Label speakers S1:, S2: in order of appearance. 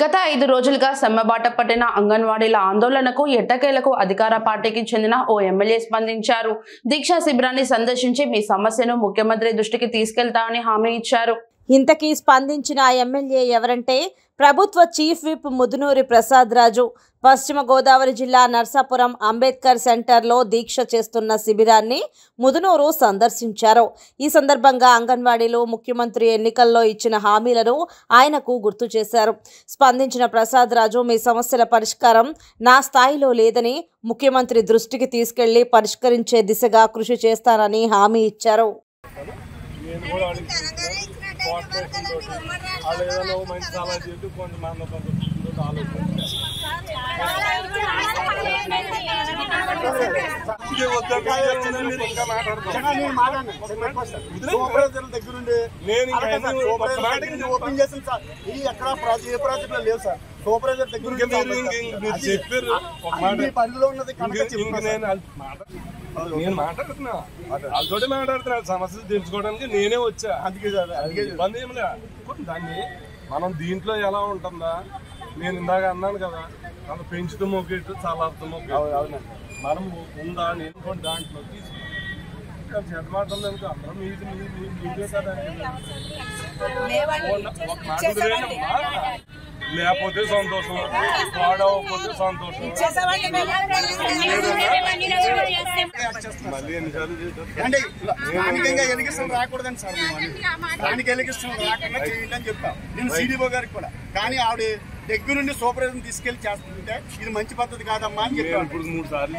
S1: గత 5 రోజులుగా సమ్మెబాట పట్టిన అంగన్వాడీల ఆందోళనకు ఎట్టకేలకు అధికార పార్టీకి చెందిన ఓ ఎమ్మెల్యే స్పందించారు. దీక్షా శిబిరాన్ని సందర్శించి మీ సమస్యను ముఖ్యమంత్రి దృష్టికి తీసుకెళ్తామని హామీ ఇచ్చారు.
S2: ఇంతకీ స్పందించిన ఎమ్మెల్యే ఎవరంటే ప్రభుత్వ చీఫ్ విప్ ముదునూరి ప్రసాద్ రాజు. పశ్చిమ గోదావరి జిల్లా నర్సాపురం అంబేద్కర్ సెంటర్లో దీక్ష చేస్తున్న శిబిరాన్ని ముదునూరు సందర్శించారు. ఈ సందర్భంగా అంగన్వాడీలు ముఖ్యమంత్రి ఎన్నికల్లో ఇచ్చిన హామీలను ఆయనకు గుర్తు చేశారు. స్పందించిన ప్రసాద్ రాజు మీ సమస్యల పరిష్కారం నా స్థాయిలో లేదని ముఖ్యమంత్రి దృష్టికి తీసుకెళ్లి పరిష్కరించే దిశగా కృషి చేస్తానని హామీ ఇచ్చారు.
S3: నేను మాట్లాడుతున్నా వాళ్ళతోటి మాట్లాడుతున్నా సమస్యలు తెలుసుకోవడానికి నేనే వచ్చా. అందుకే ఇబ్బంది ఏమి లేదు. దాన్ని మనం దీంట్లో ఎలా ఉంటుందా నేను ఇందాక అన్నాను కదా, మనం పెంచుతూ మొక్కేట్టు చాలా అర్థం మొక్కేట్టు మనం ఉందా నేను దాంట్లో తీసుకు మాట్లాడలేదు అనుకో అందరం మీదే కదా. ఒక మాట లేకపోతే సంతోషం, వాడవకపోతే సంతోషం. మళ్ళీ
S4: ఎలిగిస్తాం రాకూడదని సార్, దానికి ఎలిగిస్తాం రాకుండా చేయండి అని చెప్తాం నేను సిడిఓ గారికి కూడా. కానీ ఆవిడ దగ్గర నుండి సూపర్వైజర్ తీసుకెళ్లి చేస్తుంటే ఇది మంచి పద్ధతి కాదమ్మా అని చెప్పాను.
S3: ఇప్పుడు 3 సార్లు